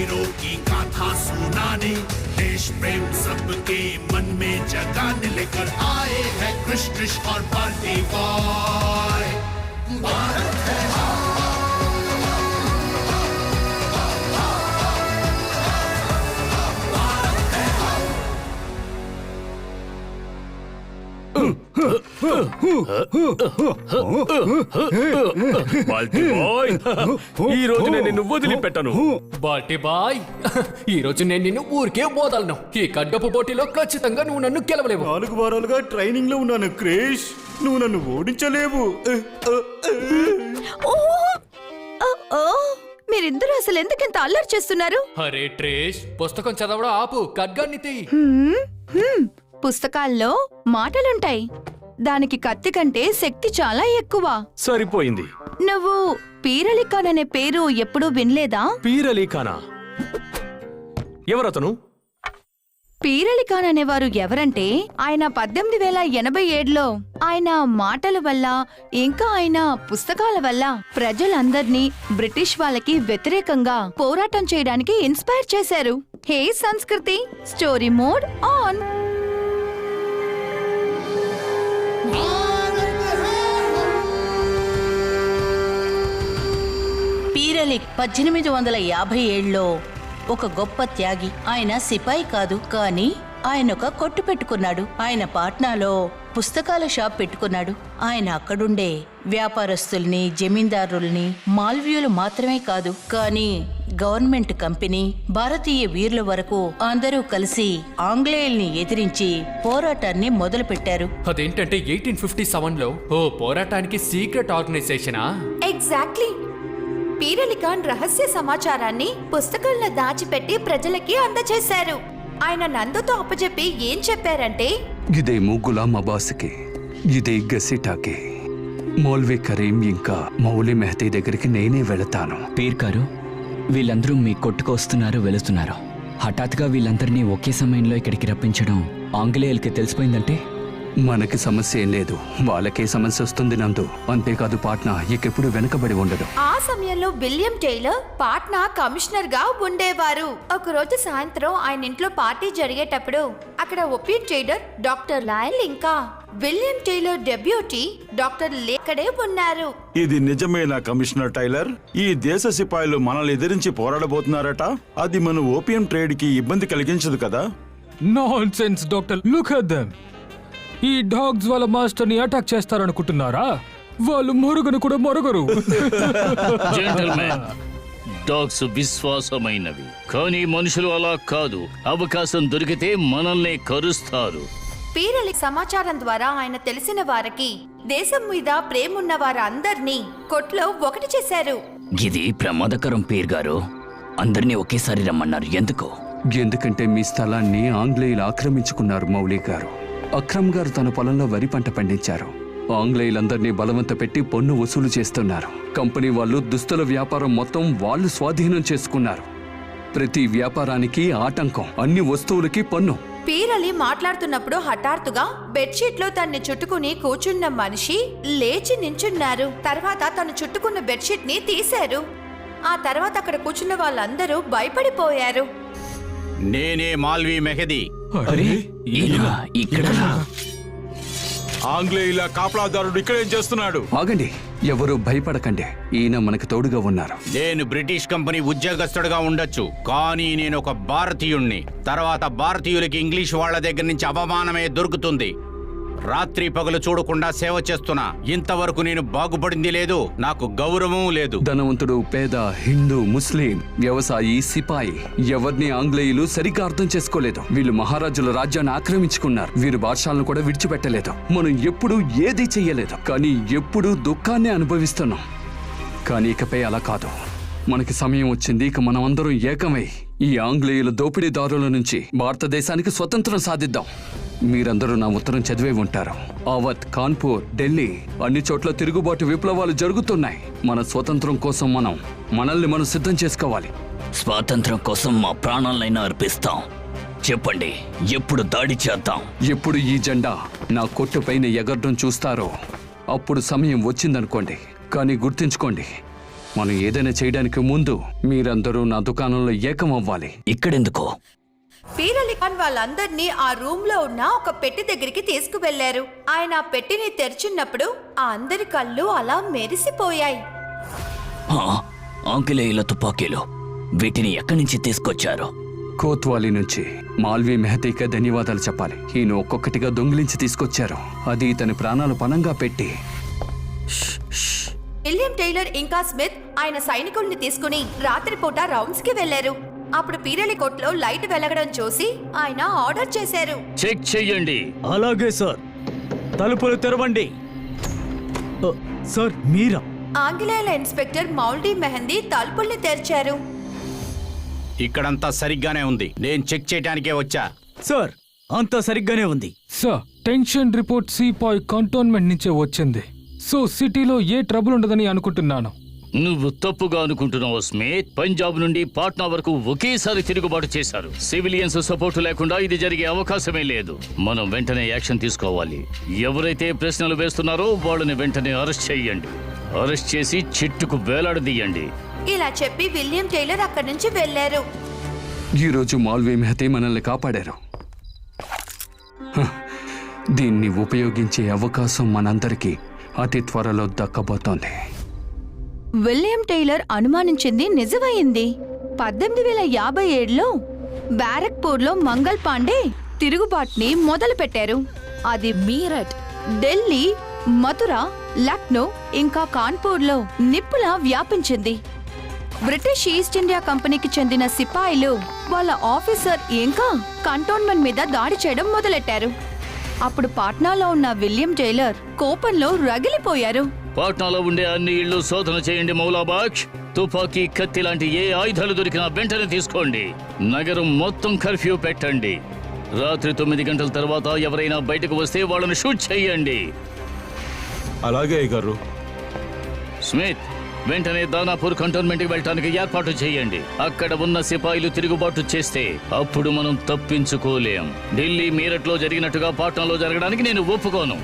वीरों की गाथा सुनाने, देश प्रेम सबके मन में जगाने लेकर आए हैं कृष्ण और पार्टी बॉय। भारत है బాల్టీ బాయ్, ఈ రోజు నేను నిన్ను వదిలిపెట్టను. బాల్టీ బాయ్, ఈ రోజు నేను నిన్ను ఊరికే వదలను. ఈ ఖడ్గపు పోటీలో ఖచ్చితంగా నువ్వు నన్ను గెలవలేవు. 4 వారాలుగా ట్రైనింగ్ లో ఉన్నాను క్రిష్, నువ్వు నన్ను ఓడించలేవు. మీరిద్దరూ అసలు ఎందుకంత అల్లరి చేస్తున్నారు? అరే ట్రేష్, పుస్తకం చదవడం ఆపు, ఖడ్గాన్ని తీ. పుస్తకాల్లో మాటలుంటాయి, దానికి కత్తి కంటే శక్తి చాలా ఎక్కువ. సరిపోయింది. నువ్వు పీర్ ఖాన్ అనే పేరు ఎప్పుడూ వినలేదా? పీర్ అలీ ఖానా? ఎవరతను? పీర్ ఖాన్ అనేవారు ఎవరంటే, ఆయన 1887లో ఆయన మాటల వల్ల ఇంకా ఆయన పుస్తకాల వల్ల ప్రజలందర్నీ బ్రిటిష్ వాళ్ళకి వ్యతిరేకంగా పోరాటం చేయడానికి ఇన్స్పైర్ చేశారు. Hey Sanskriti, story mode on. Pir Ali 1857లో ఒక గొప్ప త్యాగి. ఆయన సిపాయి కాదు, కానీ ఆయన ఒక కొట్టు పెట్టుకున్నాడు. ఆయన పాట్నాలో పుస్తకాల షాప్ పెట్టుకున్నాడు. ఆయన అక్కడుండే వ్యాపారస్తుల్ని, జమీందారుల్ని, మాల్వీయులు మాత్రమే కాదు, కానీ గవర్నమెంట్ కంపెనీ, భారతీయ వీరుల వరకు అందరూ కలిసి ఆంగ్లేయుల్ని ఎదిరించి పోరాటాన్ని మొదలుపెట్టారు. అదేంటంటే 1857లో ఓ పోరాటానికి సీక్రెట్ ఆర్గనైజేషనా? ఎగ్జాక్ట్లీ. పీర్ ఖాన్ రహస్య సమాచారాన్ని పుస్తకాల్లో దాచిపెట్టి ప్రజలకి అందజేశారు. ఆయన నందుతో అప్పచెప్పి ఏం చెప్పారంటే, ఇదేమో గులాం అబ్బాస్కి, ఇదే గసిటాకి, మౌల్వీ కరీం ఇంకా మౌలి మెహదీ దగ్గరికి నేనే వెళతాను. పీర్ గారు, వీళ్ళందరూ మీ కొట్టుకు వస్తున్నారు, వెళుతున్నారు. హఠాత్తుగా వీళ్ళందరినీ ఒకే సమయంలో ఇక్కడికి రప్పించడం ఆంగ్లేయులకి తెలిసిపోయిందంటే? మనకి సమస్య ఏం లేదు, వాళ్ళకే సమస్య వస్తుంది నందు. అంతేకాదు పాట్నా ఇకెప్పుడు వెనకబడి ఉండదు. ఆ సమయంలో విలియం టైలర్ పాట్నా కమిషనర్ గా ఉండేవారు. ఒకరోజు సాయంత్రం ఆయన ఇంట్లో పార్టీ జరిగేటప్పుడు అక్కడ ఒపియన్ ట్రేడర్ డాక్టర్ లాయల్ ఇంకా విలియం టైలర్ డెబ్యూటీ డాక్టర్ లేకడే ఉన్నారు. ఇది నిజమేనా కమిషనర్ టైలర్? ఈ దేశ సిపాయిలు మనల్ని ఎదిరించి పోరాడబోతున్నారట. అది మన ఓపియం ట్రేడ్ కి ఇబ్బంది కలిగించదు కదా? Nonsense doctor, look at them. ఈ డాగ్స్ వాళ్ళ మాస్టర్ ని అటాక్ చేస్తారనుకుంటున్నారా? వాళ్ళు మొరగను కూడా మొరగరు. జెంటల్మెన్, డాగ్స్ విశ్వాసమైనవి, కానీ మనుషులు అలా కాదు. అవకాశం దొరికితే మనల్ని కరుస్తారు. పీర్ అలీ సమాచారం ద్వారా ఆయన తెలిసిన వారికి, దేశం మీద ప్రేమున్న వారందర్నీ కొట్లో ఒకటి చేశారు. ఇది ప్రమాదకరం పీర్ గారు. అందరినీ ఒకేసారి రమ్మన్నారు, ఎందుకు? ఎందుకంటే మీ స్థలాన్ని ఆంగ్లేయులు ఆక్రమించుకున్నారు మౌలి గారు. అక్రమ్ గారు తన పొలంలో వరి పంట పండించారు. ఆంగ్లేయులందరినీ బలవంత పెట్టి పన్ను వసూలు చేస్తున్నారు. కంపెనీ వాళ్ళు దుస్తుల వ్యాపారం మొత్తం వాళ్ళు స్వాధీనం చేసుకున్నారు. ప్రతి వ్యాపారానికి ఆటంకం, అన్ని వస్తువులకి పన్ను. పీర్ అలీ మాట్లాడుతున్నప్పుడు హఠాత్తుగా బెడ్షీట్ లో తన్ని చుట్టుకుని కూర్చున్న మనిషి లేచి నించున్నారు. తర్వాత తను చుట్టుకున్న బెడ్షీట్ ని తీశారు. ఆ తర్వాత అక్కడ కూర్చున్న వాళ్ళందరూ భయపడిపోయారు. నేనే మాల్వీ మెహదీ. ఇక్కడ ఆంగ్లేయుల కాపలాదారుడు ఇక్కడేం చేస్తున్నాడు? ఆగండి, ఎవరు భయపడకండి, ఈయన మనకు తోడుగా ఉన్నారు. నేను బ్రిటిష్ కంపెనీ ఉద్యోగస్తుడుగా ఉండొచ్చు, కానీ నేను ఒక భారతీయుణ్ణి. తర్వాత భారతీయులకి ఇంగ్లీష్ వాళ్ళ దగ్గర నుంచి అవమానమే దొరుకుతుంది. రాత్రి పగలు చూడకుండా సేవ చేస్తున్నా. ఇంతవరకు నేను బాగుపడింది లేదు, నాకు గౌరవం లేదు. ధనవంతుడు, పేద, హిందూ, ముస్లిం, వ్యవసాయి, సిపాయి, ఎవరిని ఆంగ్లేయులు సరిగ్గా అర్థం చేసుకోలేదు. వీళ్ళు మహారాజుల రాజ్యాన్ని ఆక్రమించుకున్నారు. వీరు బాద్షాలను కూడా విడిచిపెట్టలేదు. మనం ఎప్పుడూ ఏదీ చెయ్యలేదు, కానీ ఎప్పుడూ దుఃఖాన్ని అనుభవిస్తున్నాం. కానీ ఇకపై అలా కాదు. మనకి సమయం వచ్చింది. ఇక మనం అందరం ఏకమై ఈ ఆంగ్లేయుల దోపిడీదారుల నుంచి భారతదేశానికి స్వతంత్రం సాధిద్దాం. మీరందరూ నా ఉత్తరం చదివే ఉంటారు. అవధ్, కాన్పూర్, ఢిల్లీ అన్ని చోట్ల తిరుగుబాటు విప్లవాలు జరుగుతున్నాయి. మన స్వతంత్రం కోసం మనల్ని మనం సిద్ధం చేసుకోవాలి. స్వాతంత్రం కోసం మా ప్రాణాలైనా అర్పిస్తాం. చెప్పండి, ఎప్పుడు దాడి చేద్దాం? ఎప్పుడు ఈ జెండా నా కొట్టు పైన ఎగరడం చూస్తారో అప్పుడు సమయం వచ్చిందనుకోండి. కానీ గుర్తుంచుకోండి, మనం ఏదైనా చేయడానికి ముందు మీరందరూ నా దుకాణంలో ఏకం అవ్వాలి. ఇక్కడెందుకో? పీర్ ఖాన్ వాళ్ళందరినీ ఆ రూమ్ లో ఉన్న ఒక పెట్టి దగ్గరికి తీసుకువెళ్లారు. ఆయన ఆ పెట్టిని తెరిచినప్పుడు ఆ అందరి కళ్ళు అలా మెరిసిపోయాయి. ఆంగ్లేయుల తుపాకీలు, వీటిని ఎక్కడి నుంచి తీసుకొచ్చారు? కోత్వాలీ నుంచి. మాల్వీ మెహతీకి ధన్యవాదాలు చెప్పాలి. ఈయన ఒక్కొక్కటిగా దొంగిలించి తీసుకొచ్చారు. అది ఇతని ప్రాణాలు పణంగా పెట్టి. విలియం టైలర్ ఇంకా స్మిత్ ఆయన సైనికుల్ని తీసుకుని రాత్రిపూట రౌండ్స్ కి వెళ్లారు. అప్పుడు పీరలి కోట్లో లైట్ వెలగడం చూసి ఆయన ఆర్డర్ చేశారు. చెక్ చెయ్యండి. అలాగే సార్. తలుపులు తెరవండి. సార్ మీరా? ఆంగ్లేయుల ఇన్స్పెక్టర్ మౌల్డీ మెహందీ తలుపుల్ని తెరిచారు. ఇక్కడంతా సరిగ్గానే ఉంది. నేను చెక్ చేయడానికే వచ్చా. సార్ అంతా సరిగ్గానే ఉంది. Sir, tension report sepoy cantonment నుంచే వచ్చింది. సో సిటీలో ఏ ట్రబుల్ ఉండదని అనుకుంటున్నాను. నువ్వు తప్పుగా అనుకుంటున్నావు స్మిత్. పంజాబ్ నుండి పాట్నా వరకు ఒకేసారి తిరుగుబాటు చేశారు. సివిలియన్స్ సపోర్ట్ లేకుండా ఇది జరిగే అవకాశమే లేదు. మనం వెంటనే యాక్షన్ తీసుకోవాలి. ఎవరైతే ప్రశ్నలు వేస్తున్నారో వాళ్ళని వెంటనే అరెస్ట్ చేయండి. అరెస్ట్ చేసి చెట్టుకు వేలాడదీయండి. ఇలా చెప్పి విలియం టైలర్ అక్కడి నుంచి వెళ్లారు. ఈరోజు మాల్వీ మెహతీ మనల్ని కాపాడారు. దీన్ని ఉపయోగించే అవకాశం మనందరికీ అతి త్వరలో దక్కబోతోంది. విలియం టైలర్ అనుమానించింది నిజమైంది. 1857లో బ్యారక్పూర్లో మంగల్ పాండే తిరుగుబాటుని మొదలుపెట్టారు. అది మీరట్, ఢిల్లీ, మథుర, లక్నో ఇంకా కాన్పూర్లో నిప్పులా వ్యాపించింది. బ్రిటిష్ ఈస్ట్ ఇండియా కంపెనీకి చెందిన సిపాయిలు వాళ్ళ ఆఫీసర్ ఇంకా కంటోన్మెంట్ మీద దాడి చేయడం మొదలెట్టారు. అప్పుడు పాట్నాలో ఉన్న విలియం టైలర్ కోపంలో రగిలిపోయారు. పాట్నాలో ఉండే అన్ని ఇళ్లు శోధన చేయండి మౌలాబాక్ష్. తుపాకీ, కత్తి లాంటి ఏ ఆయుధాలు దొరికినా వెంటనే తీసుకోండి. నగరం మొత్తం కర్ఫ్యూ పెట్టండి. రాత్రి 9 గంటల తర్వాత ఎవరైనా బయటకు వస్తే వాళ్ళని షూట్ చేయండి. అలాగే అయ్యగారు. స్మిత్, వెంటనే దానాపూర్ కంటోన్మెంట్కి వెళ్ళటానికి ఏర్పాటు చేయండి. అక్కడ ఉన్న సిపాయిలు తిరుగుబాటు చేస్తే అప్పుడు మనం తప్పించుకోలేం. ఢిల్లీ, మీరట్లో జరిగినట్టుగా పాట్నాలో జరగడానికి నేను ఒప్పుకోను.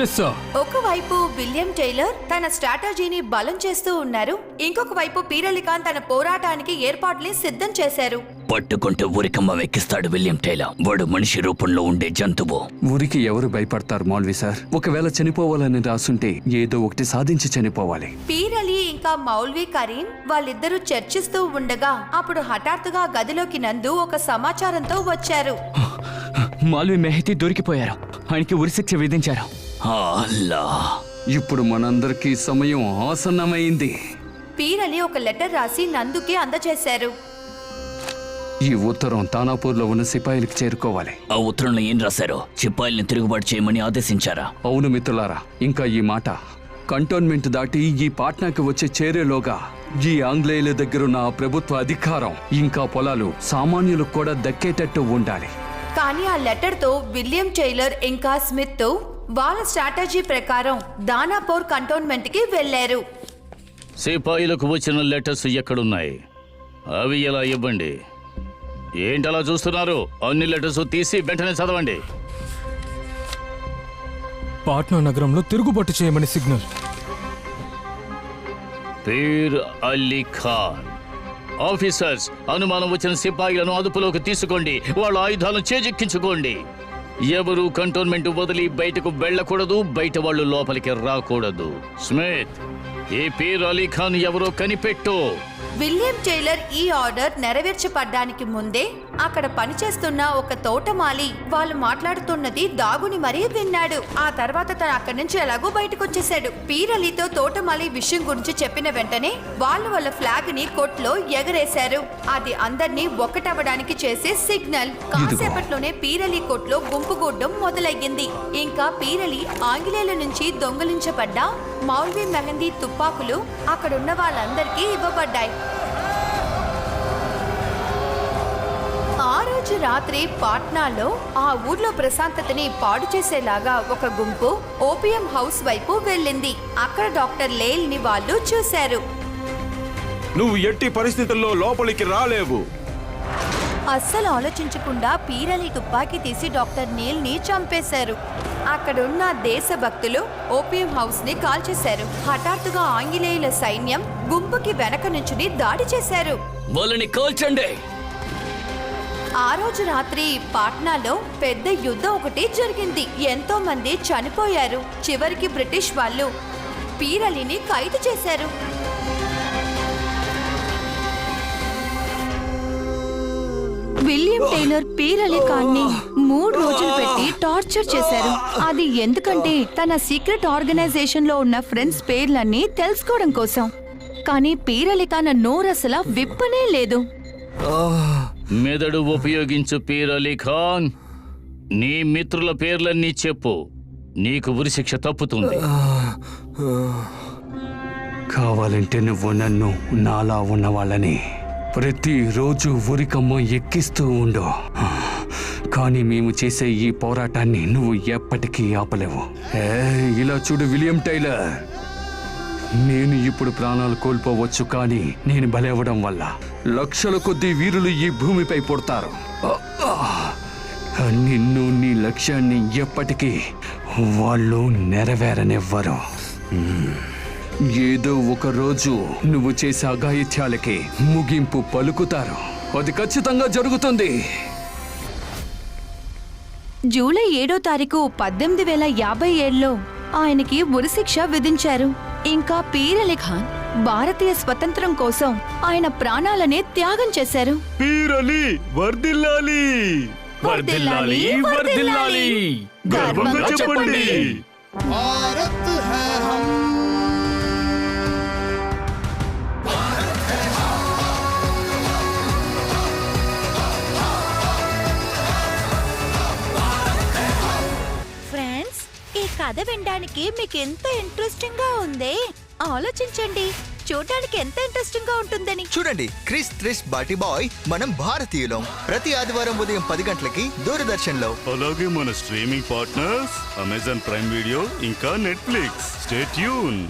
Yes sir. ఒకవైపు విలియం టైలర్ తన స్ట్రాటజీని బలం చేస్తూ ఉన్నారు. ఇంకొక వైపు పీర్ ఖాన్ తన పోరాటానికి ఏర్పాట్లని సిద్ధం చేశారు. పట్టుకుంటే ఊరికమ్మ ఎక్కిస్తాడు విలియం టైలర్. వాడు మనిషి రూపంలో ఉండే జంతువు. ఊరికి ఎవరు భయపడతారు మౌల్వీ సార్? ఒకవేళ చనిపోవాలని రాసుంటే ఏదో ఒకటి సాధించి చనిపోవాలి. పీర్ అలీ ఇంకా మౌల్వీ కరీం వాళ్ళిద్దరూ చర్చిస్తూ ఉండగా అప్పుడు హఠాత్తుగా గదిలోకి నందు ఒక సమాచారంతో వచ్చారు. మాల్వీ మెహతీ దొరికిపోయారు. ఆయనకి ఉరిశిక్ష విధించారు. ఇప్పుడు మనందరికీ సమయం ఆసన్నమైంది. పీర్ అలీ ఒక లెటర్ రాసి నందుకి అందజేశారు. ఈ ఉత్తరం తానాపూర్లో ఉన్న సిపాయిలకు చేరుకోవాలి. ఆ ఉత్తరంలో ఏం రాశారో? సిపాయిల్ని తిరుగుబాటు చేయమని ఆదేశించారా? అవును మిత్రులారా, ఇంకా ఈ మాట కంటోన్మెంట్ దాటి ఈ పాట్నాకి వచ్చే చేరేలోగా ఈ ఆంగ్లేయుల దగ్గరున్న ప్రభుత్వ అధికారం ఇంకా పొలాలు సామాన్యులకు కూడా దక్కేటట్టు ఉండాలి. కానీ ఆ లెటర్ తో విలియం టైలర్ ఇంకా స్మిత్ తో వాళ్ళ స్ట్రాటజీ ప్రకారం దానాపూర్ కంటోన్మెంట్ కి వెళ్లారు. సిపాయిలకు వచ్చిన లెటర్స్ ఎక్కడున్నాయి? అవి ఎలా ఇవ్వండి. ఏంటలా చూస్తున్నారు? అన్ని లెటర్స్ తీసి వెంటనే చదవండి. పాట్నా నగరంలో తిరుగుబాటు చేయమని signal. Peer Ali Khan. Officers, అనుమానం వచ్చిన సిపాయిలను అదుపులోకి తీసుకోండి. వాళ్ళ ఆయుధాలను చేజిక్కించుకోండి. ఎవరు కంటోన్మెంట్ వదిలి బయటకు వెళ్ళకూడదు. బయట వాళ్ళు లోపలికి రాకూడదు. స్మిత్, ఈ పీర్ అలీ ఖాన్ ఎవరో కనిపెట్టు. విలియం టైలర్ ఈ ఆర్డర్ నెరవేర్చబడ్డానికి ముందే అక్కడ పనిచేస్తున్న ఒక తోటమాలి వాళ్ళు మాట్లాడుతున్నది దాగుని మరీ విన్నాడు. ఆ తర్వాత తను అక్కడి నుంచి ఎలాగో బయటకు వచ్చేసాడు. పీర్ అలీతో తోటమాలి విషయం గురించి చెప్పిన వెంటనే వాళ్ళు వాళ్ళ ఫ్లాగ్ ని కొట్లో ఎగరేశారు. అది అందర్నీ ఒక్కటవ్వడానికి చేసే సిగ్నల్. కాసేపట్లోనే పీర్ అలీ కొట్లో గుంపుగూడడం మొదలయ్యింది. ఇంకా పీర్ అలీ ఆంగ్లేయుల నుంచి దొంగిలించబడ్డ మౌల్వీ మెహందీ తుపాకులు అక్కడున్న వాళ్ళందరికీ ఇవ్వబడ్డాయి. ఆ రోజు రాత్రి పాట్నాలో ఆ ఊర్లో ప్రశాంతతని పాడు చేసేలాగా ఒక గుంపు ఓపియం హౌస్ వైపు వెళ్ళింది. అక్కడ డాక్టర్ లేల్ ని వాళ్ళు చూశారు. నువ్వు ఎట్టి పరిస్థితుల్లో లోపలికి రాలేవు. అస్సలు ఆలోచించకుండా పీరలి తుపాకీ తీసి డాక్టర్ నీల్ ని చంపేశారు. అక్కడున్న దేశభక్తులు ఓపియం హౌస్ ని కాల్చేశారు. హఠాత్తుగా ఆంగ్లేయుల సైన్యం గుంపుకి వెనక నుంచుని దాడి చేశారు. వాళ్ళని కాల్చండి. ఆ రోజు రాత్రి పాట్నాలో పెద్ద యుద్ధం ఒకటి జరిగింది. ఎంతో మంది చనిపోయారు. చివరికి బ్రిటిష్ వాళ్ళు పీరలిని ఖైదు చేశారు. విలియం టైలర్ పీరలి ఖాన్ ని 3 రోజులు పెట్టి టార్చర్ చేశారు. అది ఎందుకంటే తన సీక్రెట్ ఆర్గనైజేషన్ లో ఉన్న ఫ్రెండ్స్ పేర్లన్నీ తెలుసుకోవడం కోసం. కానీ పీరలి తన నోరసలా విప్పనే లేదు. మెదడు ఉపయోగించు పీర్ అలీ ఖాన్. నీ మిత్రుల పేర్లన్నీ చెప్పు. నీకు ఉరిశిక్ష తప్పుతుంది. కావాలంటే నువ్వు నన్ను నాలా ఉన్న వాళ్ళని ప్రతిరోజు ఉరికమ్మ ఎక్కిస్తూ ఉండు. కానీ మేము చేసే ఈ పోరాటాన్ని నువ్వు ఎప్పటికీ ఆపలేవు. ఇలా చూడు విలియం టైలర్, నేను ఇప్పుడు ప్రాణాలు కోల్పోవచ్చు, కానీ నేను బలవడం వల్ల లక్షల కొద్దీ వీరులు ఈ భూమిపై పుడతారు. నిన్ను నీ లక్ష్యాన్ని ఎప్పటికీ వాళ్ళు నెరవేరనివ్వరు. ఏదో ఒక రోజు నువ్వు చేసే అఘాయిత్యాలకి ముగింపు పలుకుతారు. అది ఖచ్చితంగా జరుగుతుంది. జూలై 7వ తారీఖు 1857లో ఆయనకి ఉరిశిక్ష విధించారు. ఇంకా పీర్ అలీ ఖాన్ భారతీయ స్వతంత్రం కోసం ఆయన ప్రాణాలనే త్యాగం చేశారు. పీరలి వర్ధిల్లాలి, వర్ధిల్లాలి, వర్ధిల్లాలి. గర్వంగా చెప్పండి. भारत है हम ఫ్రెండ్స్, ఈ కథ వినడానికి మీకు ఎంత ఇంట్రెస్టింగ్ గా ఉందే? ఆలోచించండి, చూడడానికి ఎంత ఇంట్రెస్టింగ్ గా ఉంటుందని. చూడండి, క్రిస్ త్రిష్ బాటి బాయ్ మనం భారతీయులం. ప్రతి ఆదివారం ఉదయం 10 గంటలకి దూరదర్శన్ లో. అలాగే మన streaming partners Amazon prime video ఇంకా నెట్ఫ్లిక్స్. Stay tune.